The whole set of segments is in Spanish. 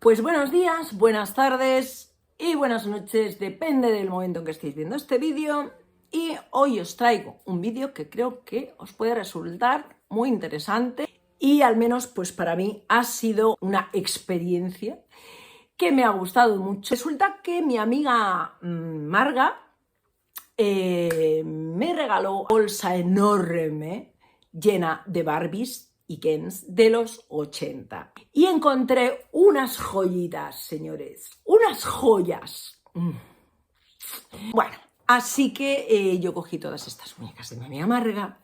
Pues buenos días, buenas tardes y buenas noches, depende del momento en que estéis viendo este vídeo. Y hoy os traigo un vídeo que creo que os puede resultar muy interesante y al menos pues para mí ha sido una experiencia que me ha gustado mucho. Resulta que mi amiga Marga me regaló una bolsa enorme llena de Barbies y Kens de los 80. Y encontré unas joyitas, señores, unas joyas. Bueno, así que yo cogí todas estas muñecas de mi amiga Marga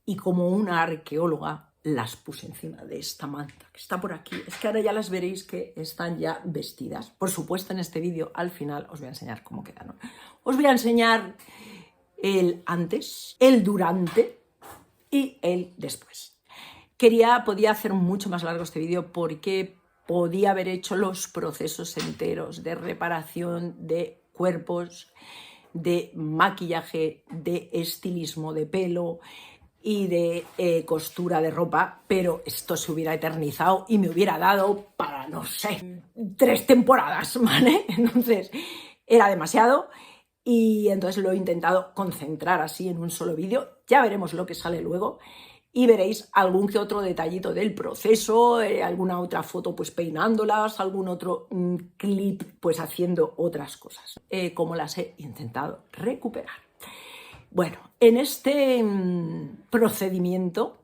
y como una arqueóloga las puse encima de esta manta que está por aquí. Es que ahora ya las veréis que están ya vestidas. Por supuesto, en este vídeo al final os voy a enseñar cómo quedan, ¿no? Os voy a enseñar el antes, el durante y el después. Podía hacer mucho más largo este vídeo porque podía haber hecho los procesos enteros de reparación de cuerpos, de maquillaje, de estilismo de pelo y de costura de ropa, pero esto se hubiera eternizado y me hubiera dado para, no sé, 3 temporadas, ¿vale? Entonces era demasiado y entonces lo he intentado concentrar así en un solo vídeo. Ya veremos lo que sale luego. Y veréis algún que otro detallito del proceso, alguna otra foto pues peinándolas, algún otro clip pues haciendo otras cosas, como las he intentado recuperar. Bueno, en este procedimiento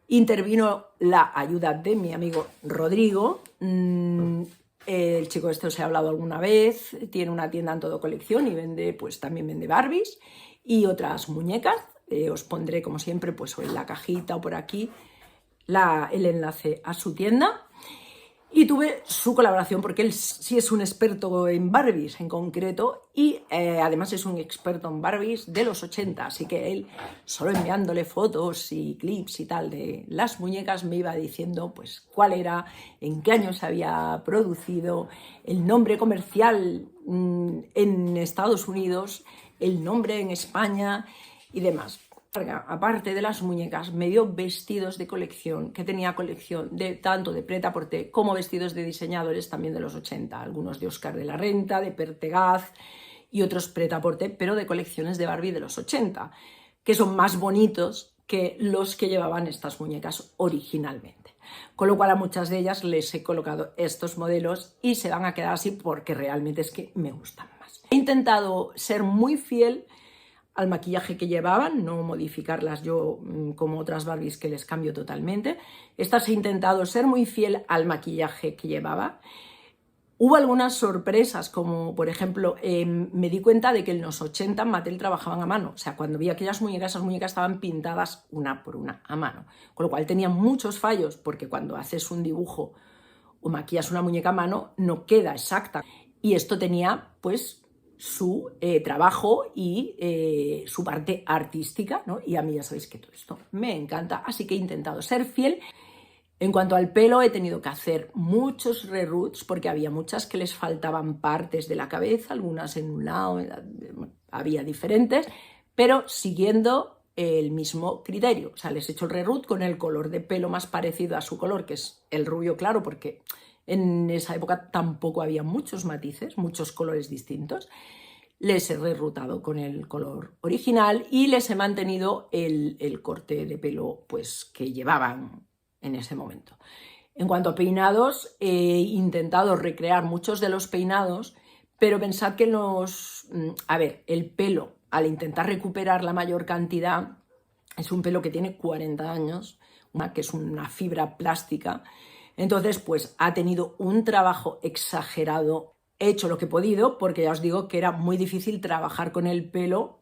intervino la ayuda de mi amigo Rodrigo. El chico este os he hablado alguna vez, tiene una tienda en Todo Colección y también vende Barbies y otras muñecas. Os pondré, como siempre, pues en la cajita o por aquí el enlace a su tienda. Y tuve su colaboración porque él sí es un experto en Barbies en concreto y además es un experto en Barbies de los 80, así que él, solo enviándole fotos y clips y tal de las muñecas, me iba diciendo pues cuál era, en qué año se había producido, el nombre comercial en Estados Unidos, el nombre en España y demás. Aparte de las muñecas, me dio vestidos de colección, que tenía colección tanto de Pret-a-Porter como vestidos de diseñadores también de los 80, algunos de Oscar de la Renta, de Pertegaz y otros Pret-a-Porter, pero de colecciones de Barbie de los 80, que son más bonitos que los que llevaban estas muñecas originalmente. Con lo cual a muchas de ellas les he colocado estos modelos y se van a quedar así porque realmente es que me gustan más. He intentado ser muy fiel al maquillaje que llevaban, no modificarlas yo como otras Barbies que les cambio totalmente. Estas he intentado ser muy fiel al maquillaje que llevaba. Hubo algunas sorpresas, como por ejemplo, me di cuenta de que en los 80 Mattel trabajaban a mano. O sea, cuando vi aquellas muñecas, esas muñecas estaban pintadas una por una a mano. Con lo cual tenían muchos fallos, porque cuando haces un dibujo o maquillas una muñeca a mano, no queda exacta. Y esto tenía, pues, su trabajo y su parte artística, ¿no? Y a mí ya sabéis que todo esto me encanta, así que he intentado ser fiel. En cuanto al pelo, he tenido que hacer muchos reroots porque había muchas que les faltaban partes de la cabeza, algunas en un lado, había diferentes, pero siguiendo el mismo criterio. O sea, les he hecho el reroot con el color de pelo más parecido a su color, que es el rubio claro, porque en esa época tampoco había muchos matices, muchos colores distintos. Les he rerootado con el color original y les he mantenido el corte de pelo pues, que llevaban en ese momento. En cuanto a peinados, he intentado recrear muchos de los peinados, pero pensad que el pelo, al intentar recuperar la mayor cantidad, es un pelo que tiene 40 años, que es una fibra plástica. Entonces, pues ha tenido un trabajo exagerado. He hecho lo que he podido, porque ya os digo que era muy difícil trabajar con el pelo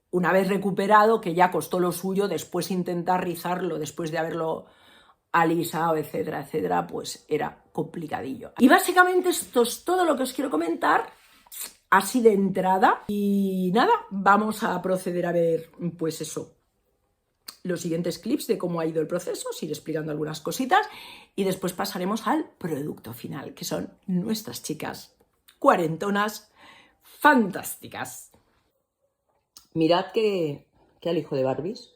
una vez recuperado, que ya costó lo suyo, después intentar rizarlo después de haberlo alisado, etcétera, etcétera, pues era complicadillo. Y básicamente esto es todo lo que os quiero comentar, así de entrada. Y nada, vamos a proceder a ver, pues eso, los siguientes clips de cómo ha ido el proceso, os iré explicando algunas cositas y después pasaremos al producto final, que son nuestras chicas cuarentonas fantásticas. Mirad qué alijo de Barbies.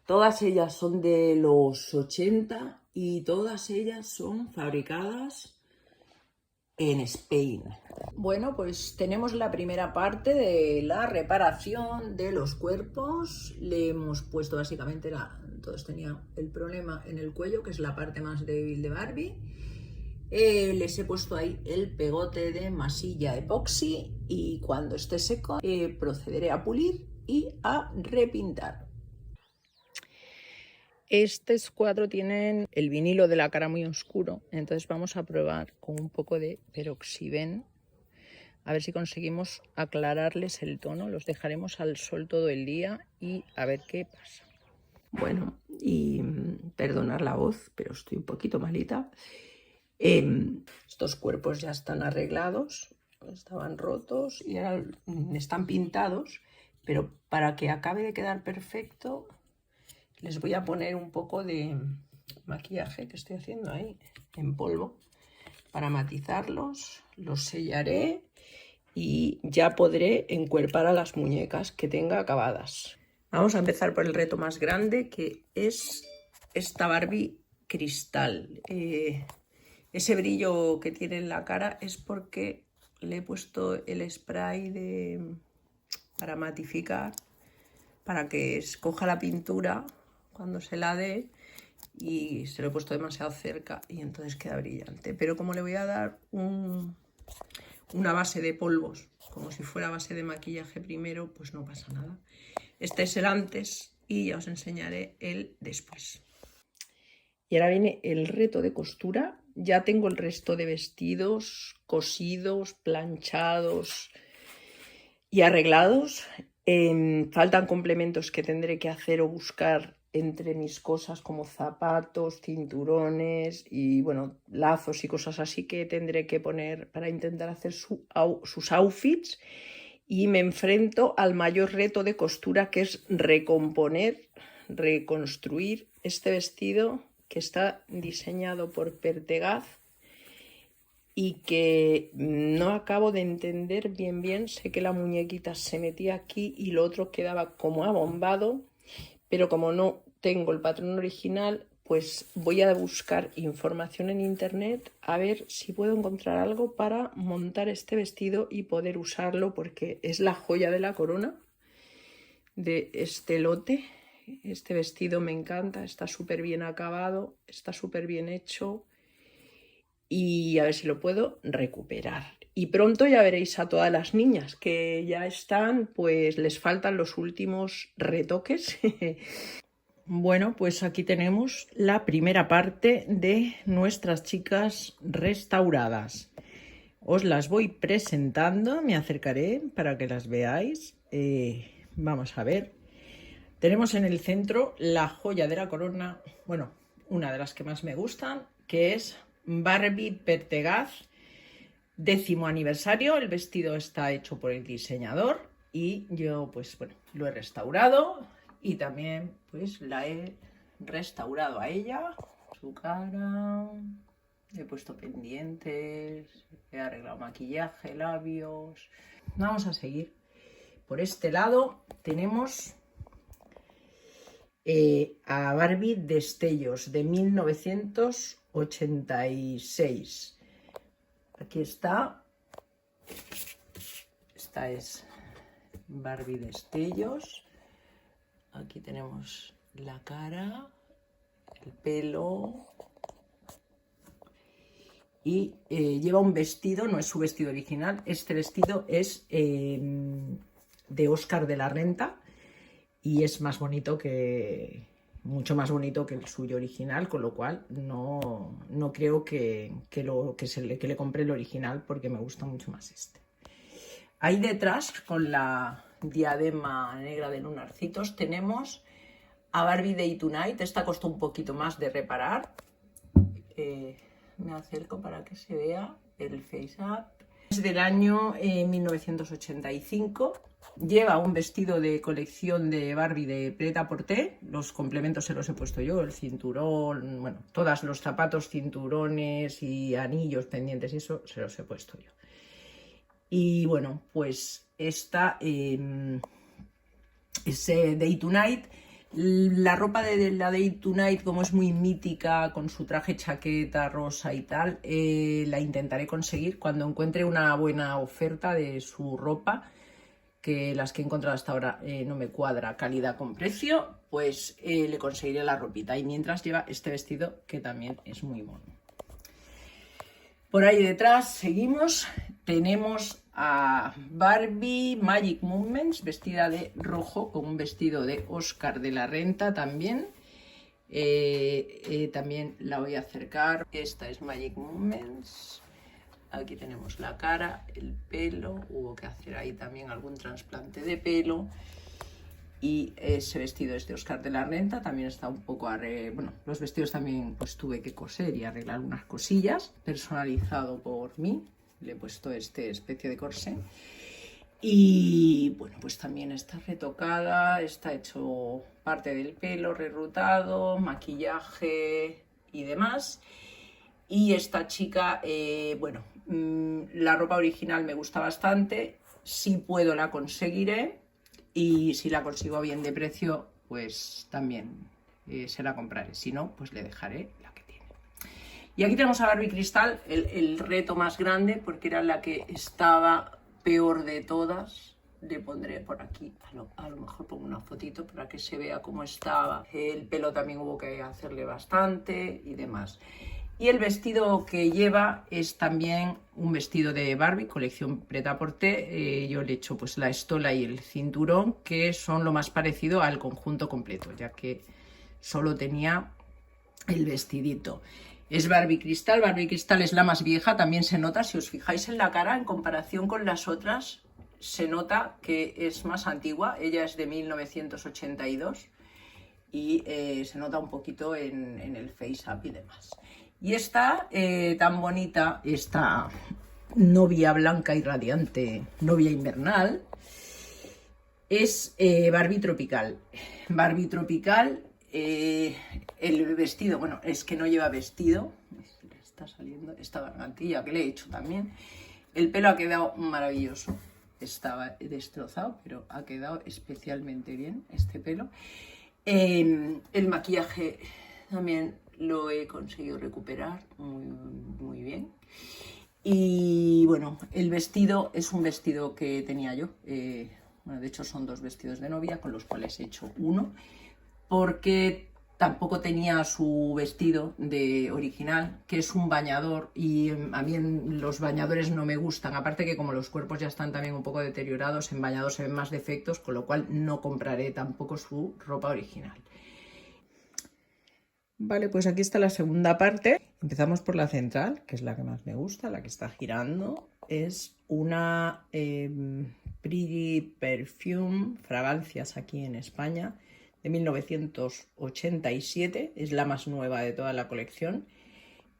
Todas ellas son de los 80 y todas ellas son fabricadas en Spain. Bueno, pues tenemos la primera parte de la reparación de los cuerpos. Le hemos puesto básicamente, todos tenían el problema en el cuello, que es la parte más débil de Barbie. Les he puesto ahí el pegote de masilla epoxi y cuando esté seco procederé a pulir y a repintar. Estos cuatro tienen el vinilo de la cara muy oscuro, entonces vamos a probar con un poco de peroxiben a ver si conseguimos aclararles el tono. Los dejaremos al sol todo el día y a ver qué pasa. Bueno, y perdonar la voz, pero estoy un poquito malita. Estos cuerpos ya están arreglados, estaban rotos y ahora están pintados, pero para que acabe de quedar perfecto les voy a poner un poco de maquillaje que estoy haciendo ahí en polvo para matizarlos. Los sellaré y ya podré encuerpar a las muñecas que tenga acabadas. Vamos a empezar por el reto más grande, que es esta Barbie cristal. Ese brillo que tiene en la cara es porque le he puesto el spray para matificar, para que escoja la pintura cuando se la dé, y se lo he puesto demasiado cerca y entonces queda brillante. Pero como le voy a dar una base de polvos, como si fuera base de maquillaje primero, pues no pasa nada. Este es el antes y ya os enseñaré el después. Y ahora viene el reto de costura. Ya tengo el resto de vestidos cosidos, planchados y arreglados. Faltan complementos que tendré que hacer o buscar entre mis cosas, como zapatos, cinturones y bueno, lazos y cosas así que tendré que poner para intentar hacer sus outfits. Y me enfrento al mayor reto de costura, que es reconstruir este vestido que está diseñado por Pertegaz y que no acabo de entender bien. Sé que la muñequita se metía aquí y lo otro quedaba como abombado, pero como no tengo el patrón original, pues voy a buscar información en internet a ver si puedo encontrar algo para montar este vestido y poder usarlo, porque es la joya de la corona de este lote. Este vestido me encanta, está súper bien acabado, está súper bien hecho y a ver si lo puedo recuperar. Y pronto ya veréis a todas las niñas que ya están, pues les faltan los últimos retoques. Bueno, pues aquí tenemos la primera parte de nuestras chicas restauradas. Os las voy presentando, me acercaré para que las veáis. Vamos a ver. Tenemos en el centro la joya de la corona, bueno, una de las que más me gustan, que es Barbie Pertegaz, 10º aniversario. El vestido está hecho por el diseñador y yo, pues bueno, lo he restaurado y también pues la he restaurado a ella, su cara, he puesto pendientes, he arreglado maquillaje, labios. Vamos a seguir. Por este lado tenemos a Barbie Destellos de 1986. Aquí está. Esta es Barbie Destellos. Aquí tenemos la cara, el pelo. Y lleva un vestido, no es su vestido original. Este vestido es de Óscar de la Renta y es más bonito mucho más bonito que el suyo original, con lo cual no creo que le compre el original, porque me gusta mucho más este. Ahí detrás, con la diadema negra de lunarcitos, tenemos a Barbie Day Tonight. Esta costó un poquito más de reparar. Me acerco para que se vea el face up. Es del año 1985. Lleva un vestido de colección de Barbie de Pret-a-Porter. Los complementos se los he puesto yo, el cinturón, bueno, todos los zapatos, cinturones y anillos pendientes, eso se los he puesto yo. Y bueno, pues esta es Day Tonight. La ropa de la Day Tonight, como es muy mítica, con su traje chaqueta rosa y tal, la intentaré conseguir cuando encuentre una buena oferta de su ropa, que las que he encontrado hasta ahora no me cuadra calidad con precio, pues le conseguiré la ropita. Y mientras lleva este vestido, que también es muy mono. Por ahí detrás seguimos, tenemos a Barbie Magic Moments vestida de rojo con un vestido de Oscar de la Renta también. También la voy a acercar. Esta es Magic Moments. Aquí tenemos la cara, el pelo, hubo que hacer ahí también algún trasplante de pelo. Y ese vestido es de Oscar de la Renta, también está un poco bueno, los vestidos también pues tuve que coser y arreglar unas cosillas, personalizado por mí, le he puesto este especie de corsé. Y bueno, pues también está retocada, está hecho parte del pelo, rerutado, maquillaje y demás. Y esta chica, bueno, la ropa original me gusta bastante, si puedo la conseguiré. Y si la consigo bien de precio, pues también se la compraré. Si no, pues le dejaré la que tiene. Y aquí tenemos a Barbie Cristal, el reto más grande, porque era la que estaba peor de todas. Le pondré por aquí, a lo mejor pongo una fotito para que se vea cómo estaba. El pelo también hubo que hacerle bastante y demás. Y el vestido que lleva es también un vestido de Barbie, colección Pret-a-Porter. Yo le he hecho pues la estola y el cinturón, que son lo más parecido al conjunto completo, ya que solo tenía el vestidito. Es Barbie Cristal. Barbie Cristal es la más vieja, también se nota, si os fijáis en la cara, en comparación con las otras, se nota que es más antigua. Ella es de 1982 y se nota un poquito en el face-up y demás. Y esta tan bonita, esta novia blanca y radiante, novia invernal, es Barbie Tropical. Barbie Tropical, el vestido, bueno, es que no lleva vestido, le está saliendo esta gargantilla que le he hecho también. El pelo ha quedado maravilloso, estaba destrozado, pero ha quedado especialmente bien este pelo. El maquillaje también lo he conseguido recuperar muy bien. Y bueno, el vestido es un vestido que tenía yo. Bueno, de hecho son dos vestidos de novia con los cuales he hecho uno, porque tampoco tenía su vestido de original, que es un bañador, y a mí los bañadores no me gustan, aparte que como los cuerpos ya están también un poco deteriorados, en bañador se ven más defectos, con lo cual no compraré tampoco su ropa original. Vale, pues aquí está la segunda parte. Empezamos por la central, que es la que más me gusta, la que está girando. Es una Pretty Perfume, fragancias aquí en España, de 1987. Es la más nueva de toda la colección.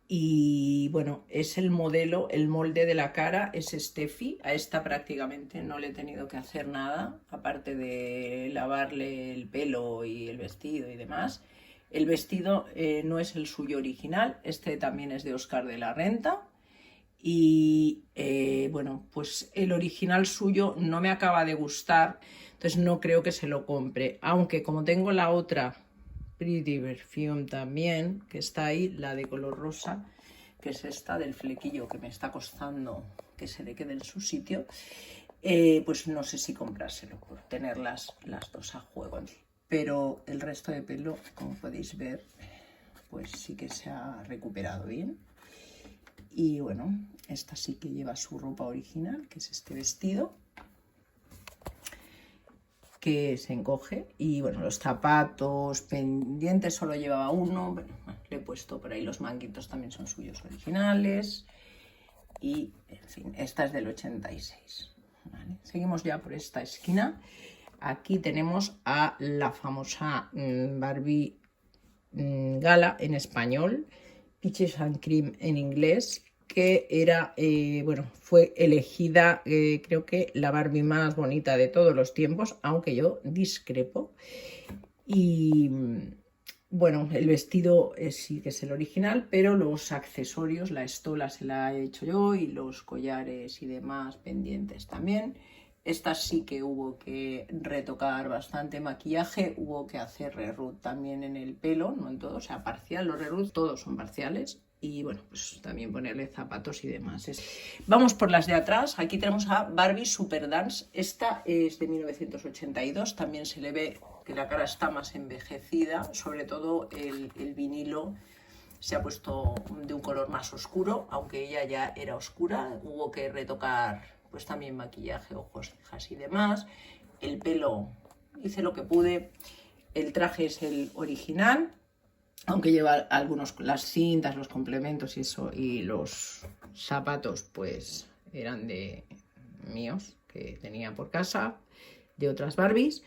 Y bueno, es el modelo, el molde de la cara es Steffi. A esta prácticamente no le he tenido que hacer nada, aparte de lavarle el pelo y el vestido y demás. El vestido no es el suyo original, este también es de Oscar de la Renta. Y bueno, pues el original suyo no me acaba de gustar, entonces no creo que se lo compre. Aunque como tengo la otra Pretty Perfume también, que está ahí, la de color rosa, que es esta del flequillo, que me está costando que se le quede en su sitio, pues no sé si comprárselo por tener las dos a juego. Pero el resto de pelo, como podéis ver, pues sí que se ha recuperado bien. Y bueno, esta sí que lleva su ropa original, que es este vestido, que se encoge. Y bueno, los zapatos, pendientes, solo llevaba uno. Bueno, le he puesto por ahí los manguitos, también son suyos originales. Y, en fin, esta es del 86. ¿Vale? Seguimos ya por esta esquina. Aquí tenemos a la famosa Barbie Gala en español, Peaches and Cream en inglés, que era, bueno, fue elegida, creo que la Barbie más bonita de todos los tiempos, aunque yo discrepo. Y bueno, el vestido sí que es el original, pero los accesorios, la estola se la he hecho yo y los collares y demás pendientes también. Esta sí que hubo que retocar bastante maquillaje, hubo que hacer reroot también en el pelo, no en todo, o sea, parcial, los reroots todos son parciales. Y bueno, pues también ponerle zapatos y demás. Vamos por las de atrás. Aquí tenemos a Barbie Super Dance. Esta es de 1982. También se le ve que la cara está más envejecida. Sobre todo el vinilo se ha puesto de un color más oscuro, aunque ella ya era oscura. Hubo que retocar pues también maquillaje, ojos, cejas y demás. El pelo hice lo que pude. El traje es el original, aunque lleva algunos, las cintas, los complementos y eso, y los zapatos pues eran de míos, que tenía por casa, de otras Barbies.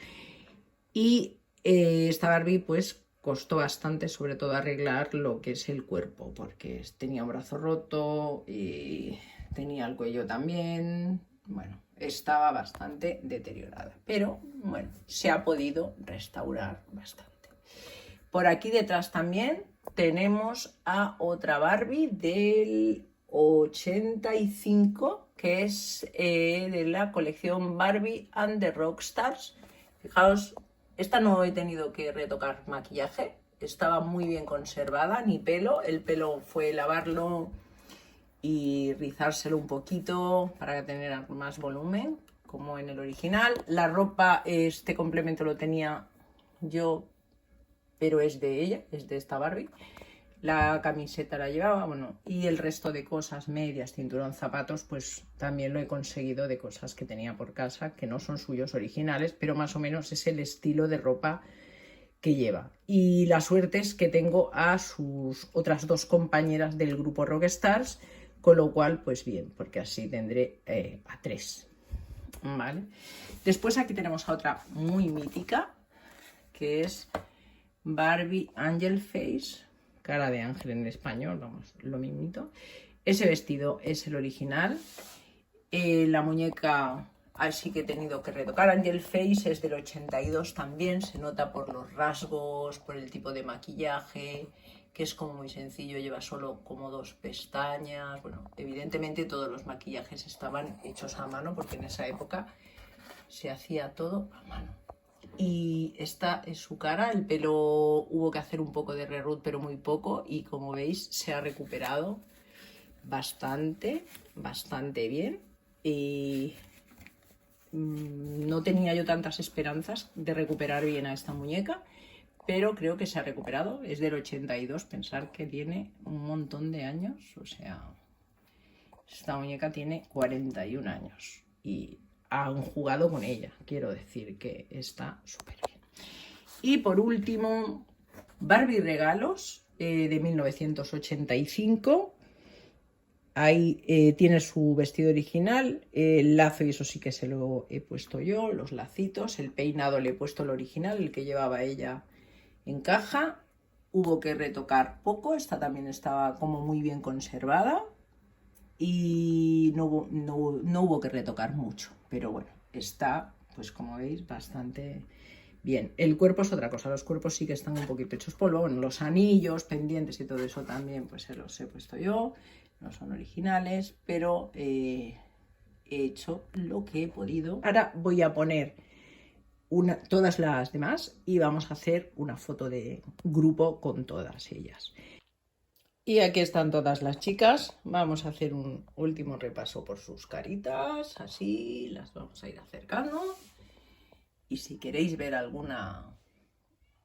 Y esta Barbie pues costó bastante, sobre todo arreglar lo que es el cuerpo, porque tenía un brazo roto y tenía el cuello también, bueno, estaba bastante deteriorada, pero bueno, se ha podido restaurar bastante. Por aquí detrás también tenemos a otra Barbie del 85, que es de la colección Barbie and the Rockstars. Fijaos, esta no he tenido que retocar maquillaje, estaba muy bien conservada, ni pelo. El pelo fue lavarlo y rizárselo un poquito para tener más volumen, como en el original. La ropa, este complemento lo tenía yo, pero es de ella, es de esta Barbie. La camiseta la llevaba, bueno, y el resto de cosas, medias, cinturón, zapatos, pues también lo he conseguido de cosas que tenía por casa, que no son suyos originales, pero más o menos es el estilo de ropa que lleva. Y la suerte es que tengo a sus otras dos compañeras del grupo Rockstars, con lo cual, pues bien, porque así tendré a 3, ¿vale? Después aquí tenemos a otra muy mítica, que es Barbie Angel Face, cara de ángel en español, vamos, lo mismito. Ese vestido es el original. La muñeca así que he tenido que retocar. Angel Face es del 82 también, se nota por los rasgos, por el tipo de maquillaje, que es como muy sencillo, lleva solo como 2 pestañas. Bueno, evidentemente todos los maquillajes estaban hechos a mano, porque en esa época se hacía todo a mano. Y esta es su cara, el pelo hubo que hacer un poco de reroot, pero muy poco, y como veis se ha recuperado bastante bien. Y no tenía yo tantas esperanzas de recuperar bien a esta muñeca, pero creo que se ha recuperado. Es del 82, pensar que tiene un montón de años, o sea, esta muñeca tiene 41 años y han jugado con ella, quiero decir que está súper bien. Y por último, Barbie Regalos de 1985. Ahí tiene su vestido original, el lazo y eso sí que se lo he puesto yo, los lacitos, el peinado le he puesto el original, el que llevaba ella en caja. Hubo que retocar poco, esta también estaba como muy bien conservada. Y no hubo que retocar mucho, pero bueno, está, pues como veis, bastante bien. El cuerpo es otra cosa, los cuerpos sí que están un poquito hechos polvo. Bueno, los anillos, pendientes y todo eso también, pues se los he puesto yo, no son originales, pero he hecho lo que he podido. Ahora voy a poner todas las demás y vamos a hacer una foto de grupo con todas ellas. Y aquí están todas las chicas. Vamos a hacer un último repaso por sus caritas. Así las vamos a ir acercando. Y si queréis ver alguna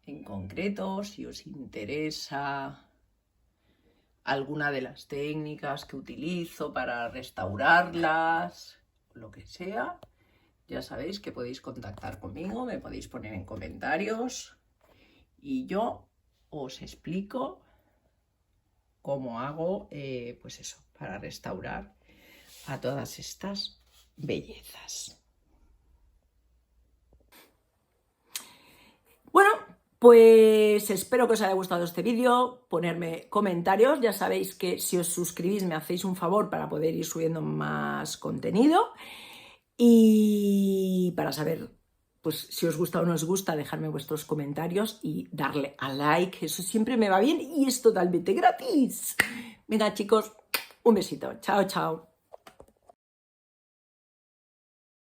en concreto, si os interesa alguna de las técnicas que utilizo para restaurarlas, lo que sea, ya sabéis que podéis contactar conmigo, me podéis poner en comentarios y yo os explico cómo hago, pues eso, para restaurar a todas estas bellezas. Bueno, pues espero que os haya gustado este vídeo, ponerme comentarios, ya sabéis que si os suscribís me hacéis un favor para poder ir subiendo más contenido y para saber pues si os gusta o no os gusta, dejadme vuestros comentarios y darle a like, eso siempre me va bien y es totalmente gratis. Venga chicos, un besito, chao, chao.